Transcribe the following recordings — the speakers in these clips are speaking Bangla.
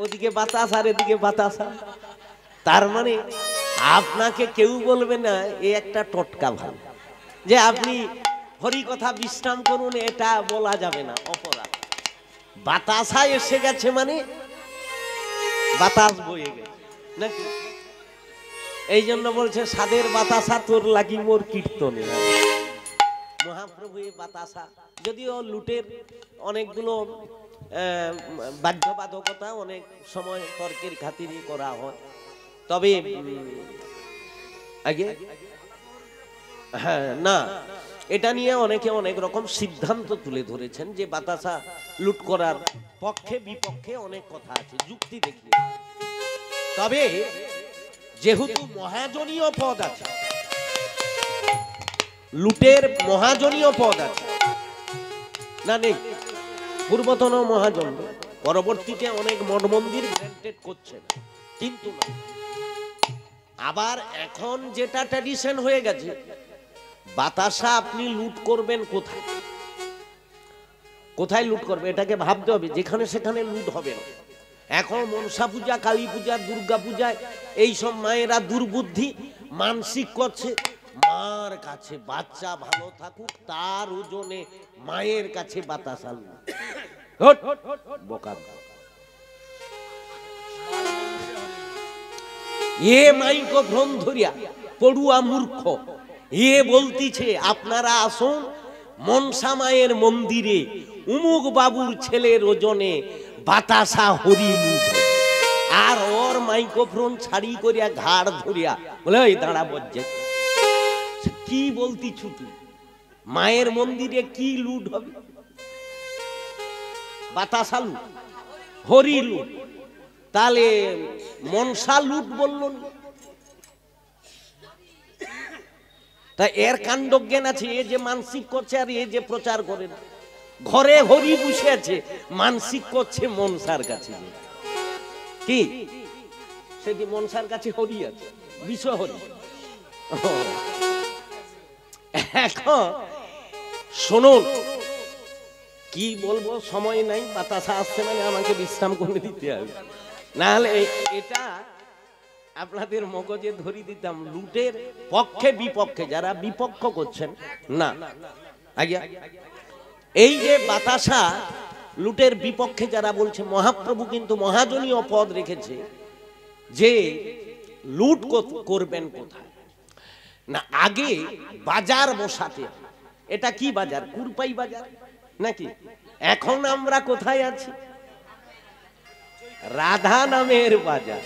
ওদিকে বাতাস আর এদিকে বাতাসা। তার মানে আপনাকে কেউ বলবে না এ একটা টটকা ভালো, যে আপনি হরি কথা বিশ্রাম করুন, এটা বলা যাবে না, অপরাধ। বাতাসা এসে গেছে মানে বাতাস বয়ে গেছে নাকি। এই জন্য বলছে সাদের বাতাসা তোর লাগি মোর কীর্তনে। মহাপ্রভু এই বাতাসা, যদিও লুটের অনেকগুলো বাধ্যবাধকতা অনেক সময় তর্কের খাতিরে করা হয়, তবে আগে হ্যাঁ না, এটা নিয়ে অনেকে অনেক রকম সিদ্ধান্ত তুলে ধরেছেন যে বাতাসা লুট করার পক্ষে বিপক্ষে অনেক কথা আছে, যুক্তি দেখিয়ে। তবে যেহেতু মহাজনীয় পদ আছে, লুটের মহাজনীয় পদ আছে না, নেই? পূর্বতন মহাজন পরবর্তীতে অনেক মঠ মন্দির গ্র্যান্টেড করছেন, কিন্তু না। আবার এখন যেটা ট্র্যাডিশন হয়ে গেছে, বাতাসা আপনি লুট করবেন কোথায়, কোথায় লুট করবে এটাকে ভাবতে হবে। যেখানে সেখানে লুট হবে না। এখন মনসা পূজা, কালী পূজা, দুর্গা পূজায় এইসব মায়েরা দুর্বুদ্ধি মানসিক করছে, মার কাছে বাচ্চা ভালো থাকুক তার ওজনে মায়ের কাছে বাতাসা বোকা। এ মাইক্রোফোন ধরিয়া পড়ুয়া মূর্খ এ বলতিছে আপনারা আসুন মনসা মায়ের মন্দিরে উমুক বাবুর ছেলের ওজনে বাতাসা হরি লুট, আর ওর মাইক্রোফোন ছাড়ি করিয়া ঘাড় ধরিয়া বলে ওই দাঁড়া বজ্জে কি বলতি ছুটি, মায়ের মন্দিরে কি লুট হবে? বাতাসা লুট, হরি লুট, তাহলে মনসা লুট বলল না। তা এর কাণ্ডজ্ঞান আছে, এ যে মানসিক করছে আর এ যে প্রচার করে না। ঘরে হরি বসে আছে, মানসিক করছে মনসার কাছে। কি সেটি মনসার কাছে হরি আছে, বিশ্ব হরি। এখন শুনুন, কি বলবো, সময় নাই, বাতাসা আসছে মানে আমাকে বিশ্রাম করে দিতে হবে, না হলে এটা আপনাদের মগজে ধরি দিতাম। লুটের পক্ষে বিপক্ষে যারা বিপক্ষ করছেন না, আজ্ঞা এই যে বাতাসা লুটের বিপক্ষে যারা বলছে, মহাপ্রভু কিন্তু মহাজনীয় পদ রেখেছে যে লুট করবেন কোথায় না, আগে বাজার বসাতে। এটা কি বাজার? কুরপাই বাজার নাকি? এখন আমরা কোথায় আছি? রাধা নামের বাজার।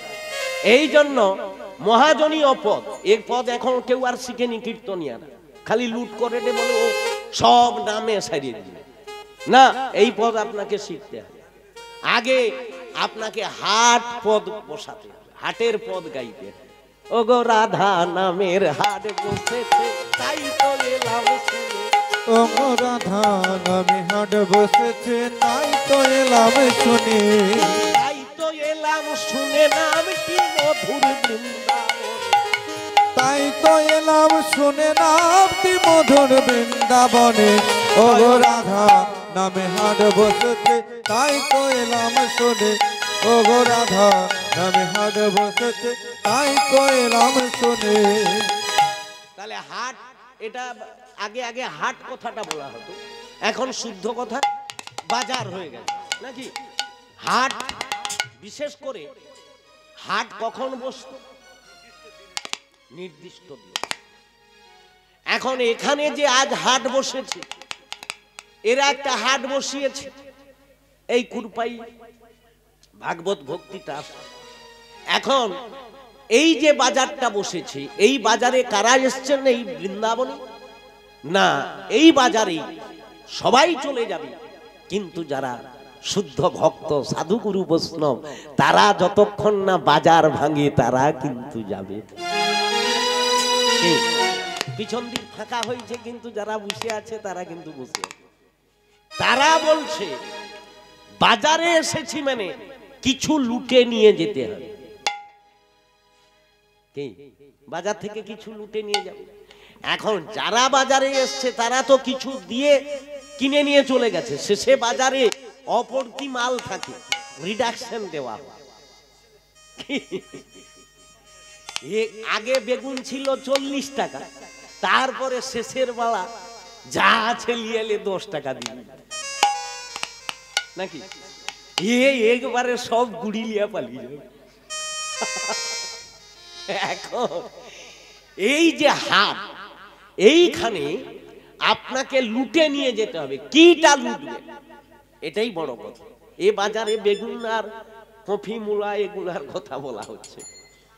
এই জন্য মহাজনীয় পদ, এই পদ এখন কেউ আর শিখেনি কীর্তনিয়ারা, খালি লুট করে দে বলে ও সব নামে সারিয়ে দিবে না। এই পদ আপনাকে শিখতে হবে। আগে আপনাকে হাট পদ বসাতে হবে, হাটের পদ গাইতে। ও গো রাধা নামের হাট বসেছে তাই তো এলাম শুনে, ও গো রাধা নামে হাট বসেছে তাই তো এলাম শুনে, তাই তো এলাম শুনে নামটি মধুর বৃন্দাবন, তাই তো এলাম শুনে নামটি মধুর বৃন্দাবনে। ও গো রাধা নামে হাট বসেছে তাই তো এলাম শুনে, ও গো রাধা নামে হাট বসেছে তাই তো এলাম শুনে। তাহলে হাট, এটা আগে আগে হাট কথাটা বলা হতো, এখন শুদ্ধ কথা বাজার হয়ে গেছে নাকি। হাট, বিশেষ করে হাট কখন বসতো? নির্দিষ্ট দিন। এখন এখানে যে আজ হাট বসেছে, এরা একটা হাট বসিয়েছে এই কুরপাই ভাগবত ভক্তিটা। এখন এই যে বাজারটা বসেছে, এই বাজারে কারা এসছেন? এই বৃন্দাবনে না, এই বাজারে সবাই চলে যাবে, কিন্তু যারা শুদ্ধ ভক্ত সাধু গুরু বৈষ্ণব তারা যতক্ষণ না বাজার ভাঙে তারা কিন্তু যাবে। পিছন দিক ফাঁকা হয়েছে, কিন্তু যারা বসে আছে তারা কিন্তু বসে আছে। তারা বলছে বাজারে এসেছি মানে কিছু লুটে নিয়ে যেতে হবে। বাজার থেকে কিছু লুটে নিয়ে যাবে। এখন যারা বাজারে এসছে তারা তো কিছু দিয়ে কিনে নিয়ে চলে গেছে, শেষে বাজারে অপরতি মাল থাকে, রিডাকশন দেওয়া হয়। আগে বেগুন ছিল 40 টাকা, তারপরে শেষের বেলা যা আছে লিয়ালে 10 টাকা দিবি নাকি, একবারে সব গুড়ি লিয়া পালিয়ে যাবে। এখন এই যে হাট, এইখানে আপনাকে লুটে নিয়ে যেতে হবে। কিটা লুটবে, এটাই বড় কথা। এ বাজারে বেগুন আর কফি মূলা এগুলার কথা বলা হচ্ছে,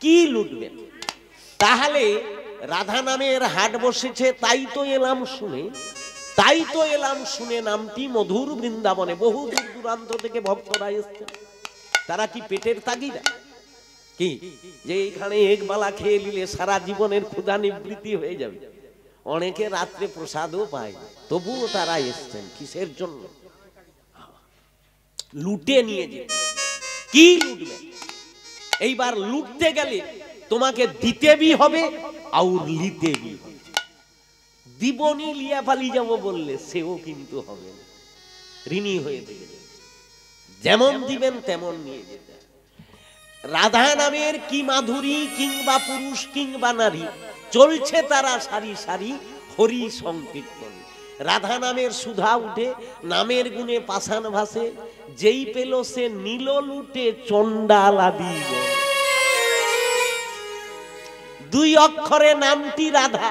কি লুটবে। তাহলে রাধা নামের হাট বসেছে, তাই তো এলাম শুনে, তাই তো এলাম শুনে নামটি মধুর বৃন্দাবনে। বহু দূর দূরান্ত থেকে ভক্তরা এসছেন। তারা কি পেটের তাগিদা কি যে এইখানে এক বেলা খেয়ে নিলে সারা জীবনের ক্ষুধা নিবৃত্তি হয়ে যাবে? অনেকে রাত্রে প্রসাদও পায়, তবুও তারা এসছেন কিসের জন্য? লুটে নিয়ে যেতে। কি লুটবে? এইবার লুটতে গেলে তোমাকে দিতে বি হবে আর লিতে বি হবে। দিবনি লিয়া পালি যাব বললে সেও কিন্তু হবে না, ঋণী হয়ে থেকে যাবে। যেমন দিবেন তেমন নিয়ে যেতে। রাধা নামের কি মাধুরী, কিংবা পুরুষ কিংবা নারী, চলছে তারা সারি সারি হরি সংকীর্তন। রাধা নামের সুধা উঠে, নামের গুণে পাষাণ ভাসে, যেই পেল সে নীল লুটে চণ্ডাল আদি। দুই অক্ষরে নামটি রাধা,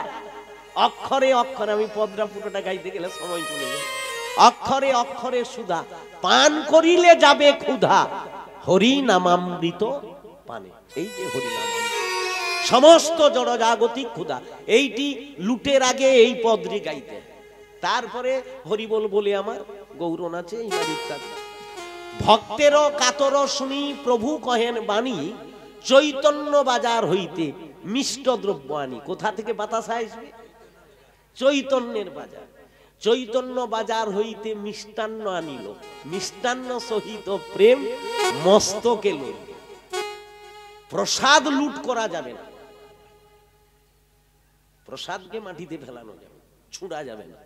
অক্ষরে অক্ষরে, আমি পদরা পুরোটা গাইতে গেলে সময় চলে যাবে। অক্ষরে অক্ষরে সুধা, পান করিলে যাবে ক্ষুধা, হরি নামামৃত পানে। এই যে হরি নাম, সমস্ত জড়জাগতিক ক্ষুধা। এইটি লুটের আগে এই পদরি গাইতে, তারপরে হরি বল বলে আমার গৌরন আছে এইবার ইত্যাদি। ভক্তেরও কাতর শুনি প্রভু কহেন বাণী, চৈতন্য বাজার হইতে মিষ্ট দ্রব্য আনি। কোথা থেকে বাতাসা আসবে? চৈতন্যের বাজার। চৈতন্য বাজার হইতে মিষ্টান্ন আনিল, মিষ্টান্ন সহিত প্রেম মস্তকে লইল। প্রসাদ লুট করা যাবে না, প্রসাদকে মাটিতে ফেলানো যাবে, ছুঁড়া যাবে না।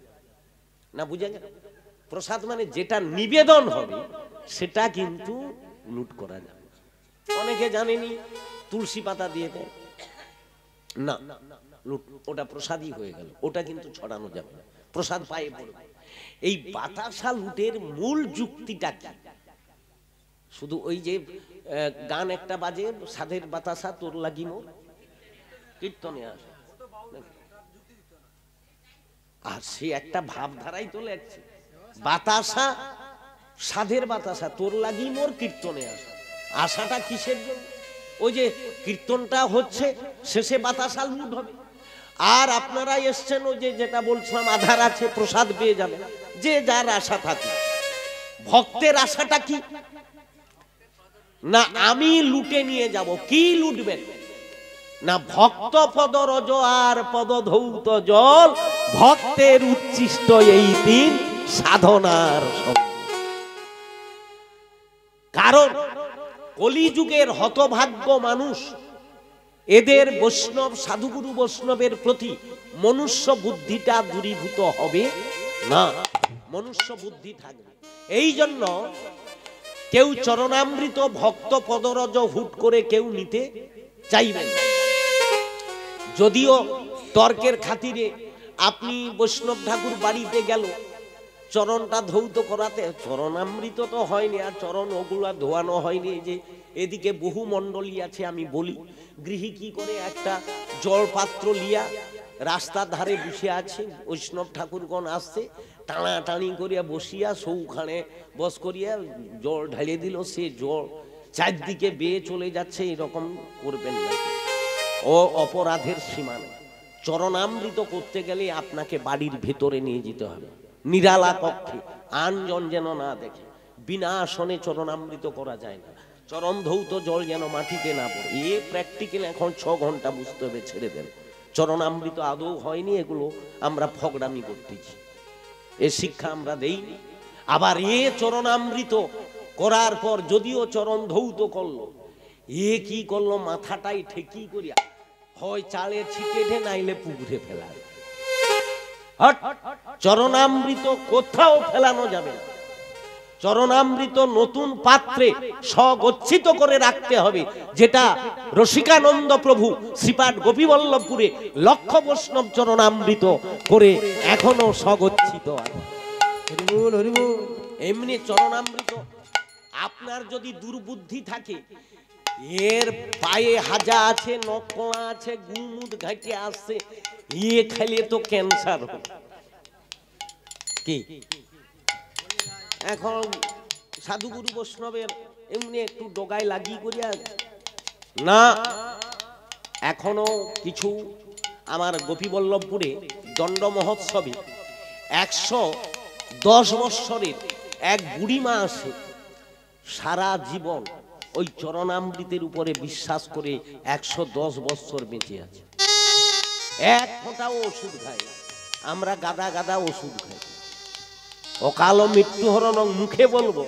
না বুঝা গেল? প্রসাদ মানে যেটা নিবেদন হবে সেটা কিন্তু লুট করা যাবে। অনেকে জানেনি তুলসী পাতা দিয়ে দেয় না, লুট, ওটা প্রসাদই হয়ে গেল, ওটা কিন্তু ছড়ানো যাবে না, প্রসাদ পায়ে পড়বে। এই বাতাসা লুটের মূল যুক্তিটা কি? শুধু ওই যে গান একটা বাজে, সাধের বাতাসা তোর লাগি মোর, কীর্তনে আসে, আর সে একটা ভাবধারাই তো লেখছে, বাতাসা সাধের বাতাসা তোর লাগি মোর কীর্তনে আসা। আশাটা কিসের জন্য? ওই যে কীর্তনটা হচ্ছে, শেষে বাতাসা লুট হবে। আর আপনারা এসছেন ওই যে যেটা বলছিলাম, আধার আছে, প্রসাদ পেয়ে যাবে, যে যার আশা থাকে। ভক্তের আশাটা কি? না আমি লুটে নিয়ে যাব। কি লুটবেন? না ভক্ত পদ রজ আর পদ ধৌত জল, ভক্তের উচ্ছিষ্ট এই দিন সাধনার সঙ্গে। কারণ কলিযুগের হতভাগ্য মানুষ, এদের বৈষ্ণব সাধুগুরু বৈষ্ণবের প্রতি মনুষ্য বুদ্ধিটা দূরীভূত হবে না, মনুষ্য বুদ্ধি থাকবে। এই জন্য কেউ চরণামৃত ভক্ত পদরজ হুট করে কেউ নিতে চাইবেন। যদিও তর্কের খাতিরে আপনি বৈষ্ণব ঠাকুর বাড়িতে গেল, চরণটা ধৌত করাতে, চরণামৃত তো হয়নি, আর চরণ ওগুলা ধোয়ানো হয়নি। যে এদিকে বহু মণ্ডলী আছে, আমি বলি, গৃহী কি করে একটা জলপাত্র লিয়া রাস্তার ধারে বসে আছে, বৈষ্ণব ঠাকুরগণ আসছে, টানাটানি করিয়া বসিয়া সৌখানে বস করিয়া জল ঢালিয়ে দিল, সে জল চারদিকে বেয়ে চলে যাচ্ছে, এরকম করবেন না, ও অপরাধের সীমানা। চরণামৃত করতে গেলে আপনাকে বাড়ির ভেতরে নিয়ে যেতে হবে, নিরালা কক্ষে, আনজন যেন না দেখে। বিনা আসনে চরণামৃত করা যায় না। চরণ ধৌত জল যেন মাটিতে না পড়ে। এ প্র্যাকটিক্যাল এখন 6 ঘন্টা বুঝতে হবে, ছেড়ে দেন। চরণামৃত আদৌ হয়নি, এগুলো আমরা ফগড়ামি করতেছি, এ শিক্ষা আমরা দেইনি। আবার এ চরণামৃত করার পর যদিও চরণ ধৌত করলো, এ কি করলো, মাথাটাই ঠেকি করিয়া হয় চালে ছিটে ঢে, নাইলে পুকুরে ফেলা। চরণামৃত কোথাও ফেলানো যাবে না। চরণামৃত নতুন পাত্রে স্বগচ্ছিত করে রাখতে হবে, যেটা রসিকানন্দ প্রভু শ্রীপাঠ গোপীবল্লভপুরে লক্ষ বৈষ্ণব চরণামৃত করে এখনো স্বগচ্ছিত আছে। এমনি চরণামৃত আপনার যদি দুর্বুদ্ধি থাকে, এর পায়ে হাজা আছে, নকলা আছে, গুমুট ঘাটে আসছে, ইয়ে খাইলে তো ক্যান্সার হবে। কি এখন সাধুগুরু বৈষ্ণবের এমনি একটু ডগায় লাগিয়ে করিয়া না, এখনো কিছু আমার গোপীবল্লভপুরে দণ্ড মহোৎসবে 110 বৎসরের এক বুড়িমা আসে, সারা জীবন ওই চরণামৃতের উপরে বিশ্বাস করে 110 বৎসর বেঁচে আছে। এক ফোঁটাও ওষুধ খায় না। আমরা গাদা গাদা ওষুধ খাই, অকাল মৃত্যু হরণ মুখে বলবো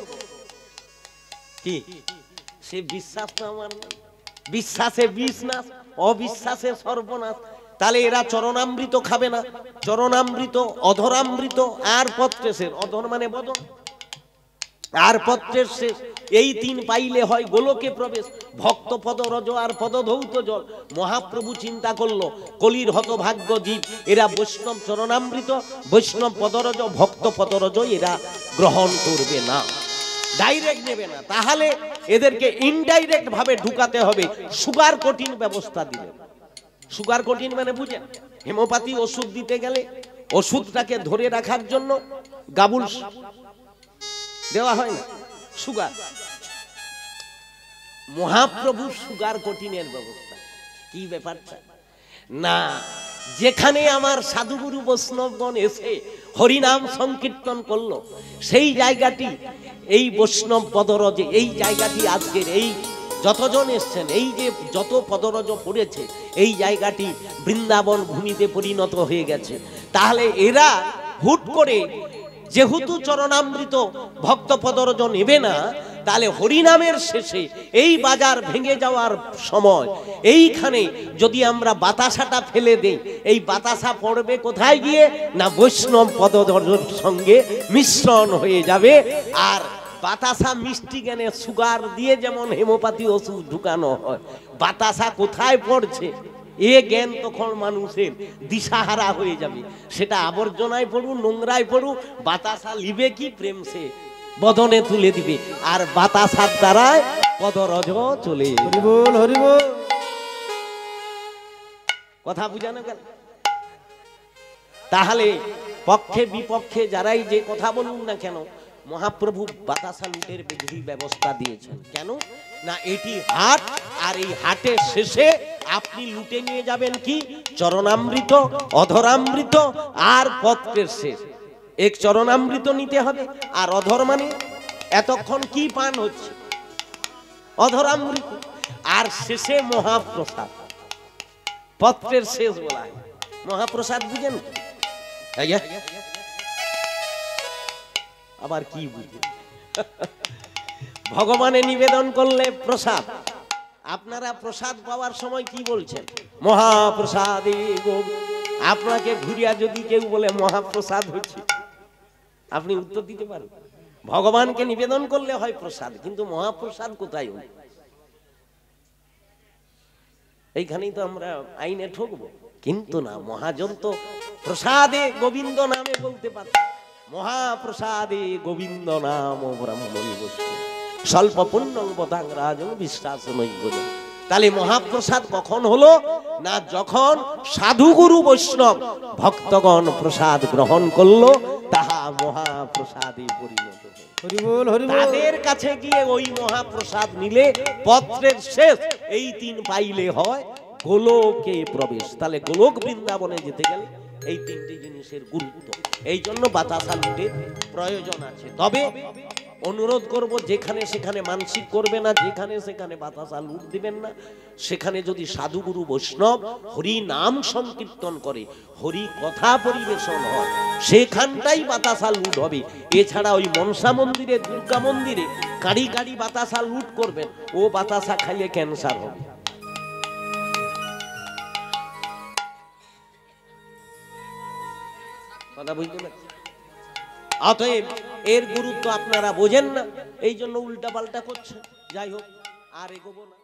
কি, সে বিশ্বাস তো আমার নেই। বিশ্বাসে বিষ নাশ, অবিশ্বাসে সর্বনাশ। তাহলে এরা চরণামৃত খাবে না? চরণামৃত, অধরামৃত আর পত্রেশের, অধর মানে বদন, আর পত্রের শেষ, এই 3 পাইলে হয় গোলকে প্রবেশ। ভক্ত পদরজ আর পদধৌত জল। মহাপ্রভু চিন্তা করলো, কলির হতভাগ্য জীব, এরা বৈষ্ণব চরণামৃত, বৈষ্ণব পদরজ, ভক্ত পদরজ এরা গ্রহণ করবে না, ডাইরেক্ট নেবে না। তাহলে এদেরকে ইনডাইরেক্ট ভাবে ঢুকাতে হবে। সুগার কোটিন ব্যবস্থা দিলেন। সুগার কোটিন মানে বুঝেন, হেমোপ্যাথি ওষুধ দিতে গেলে ওষুধটাকে ধরে রাখার জন্য গাবুল দেওয়া হয় না, সুগার। মহাপ্রভু সুগার কোটিনের ব্যবস্থা। কি ব্যাপারটা না, যেখানে আমার সাধুগুরু বৈষ্ণবগণ এসে হরিনাম সংকীর্তন করলো, সেই জায়গাটি এই বৈষ্ণব পদরজে, এই জায়গাটি আজকের এই যতজন এসছেন, এই যে যত পদরজ পড়েছে, এই জায়গাটি বৃন্দাবন ভূমিতে পরিণত হয়ে গেছে। তাহলে এরা হুট করে যেহেতু চরণামৃত ভক্ত পদরজ নেবে না, তাহলে হরিনামের শেষে এই বাজার ভেঙে যাওয়ার সময় এইখানে যদি আমরা বাতাসাটা ফেলে দেই, এই বাতাসা পড়বে কোথায় গিয়ে না বৈষ্ণব পদরজের সঙ্গে মিশ্রণ হয়ে যাবে। আর বাতাসা মিষ্টি জ্ঞানে সুগার দিয়ে যেমন হেমোপ্যাথি ওষুধ ঢুকানো হয়, বাতাসা কোথায় পড়ছে এ জ্ঞান তখন মানুষের দিশাহারা হয়ে যাবে। সেটা আবর্জনায় পড়ু, নোংরায় পড়ু, বাতাসা লিবে কি প্রেম সে বদনে তুলে দিবে, আর বাতাসার দ্বারায় পদরজ চলে। হরিবোল হরিবোল। কথা বুঝানো গেল? তাহলে পক্ষে বিপক্ষে যারাই যে কথা বলুন না কেন, মহাপ্রভু বাতাসা লুটের বিধি ব্যবস্থা দিয়েছেন। কেন না, এটি হাট, আর এই হাটের শেষে আপনি লুটে নিয়ে যাবেন কি চরণামৃত, অধরামৃত আর পত্রের শেষ। এক চরণামৃত নিতে হবে, আর অধর মানে এতক্ষণ কি পান হচ্ছে, অধরামৃত, আর শেষে মহাপ্রসাদ। পত্রের শেষ বলা হয় মহাপ্রসাদ, বুঝেন? আবার কি বুঝেন? ভগবানে নিবেদন করলে প্রসাদ। আপনারা প্রসাদ পাওয়ার সময় কি বলছেন? মহাপ্রসাদে গোবিন্দ। আপনাকে ঘুরিয়া যদি কেউ বলে মহাপ্রসাদ হচ্ছে, আপনি উত্তর দিতে পারেন? ভগবানকে নিবেদন করলে হয় প্রসাদ, কিন্তু মহাপ্রসাদ কোথায় হয়? এইখানেই তো আমরা আইনে ঠকবো। কিন্তু না, মহাজন তো প্রসাদে গোবিন্দ নামে বলতে পারে। মহাপ্রসাদে গোবিন্দ নাম ব্রাহ্মণ বস্তু স্বল্প পুণ্যং বদাং রাজন বিশ্বাস নৈবদ। তাহলে মহাপ্রসাদ কখন হলো না, যখন সাধুগুরু বৈষ্ণব ভক্তগণ প্রসাদ গ্রহণ করলো, তাহা মহাপ্রসাদে পরিণত হলো। হরিবোল হরিবোল। তাদের কাছে গিয়ে ওই মহাপ্রসাদ নিলে পত্রের শেষ এই 3 পাইলে হয় গোলকে প্রবেশ। তাহলে গোলক বৃন্দাবনে যেতে গেলে এই 3টি জিনিসের গুরুত্ব, এই জন্য বাতাসা লুটের প্রয়োজন আছে। তবে অনুরোধ করব, যেখানে সেখানে মানসিক করবে না, যেখানে সেখানে বাতাসা লুট দিবেন না। সেখানে যদি সাধুগুরু বৈষ্ণব হরি নাম সংকীর্তন করে, হরি কথা পরিবেশন হয়, সেখানটাই বাতাসা লুট হবে। এছাড়া ওই মনসা মন্দিরে, দুর্গা মন্দিরে কাড়ি কাড়ি বাতাসা লুট করবেন, ও বাতাসা খাইলে ক্যান্সার হবে। কথা বুঝতে পারছি? অতএব এর গুরুত্ব আপনারা বোঝেন না, এই জন্য উল্টা পাল্টা করছেন। যাই হোক, আর এগোবো না।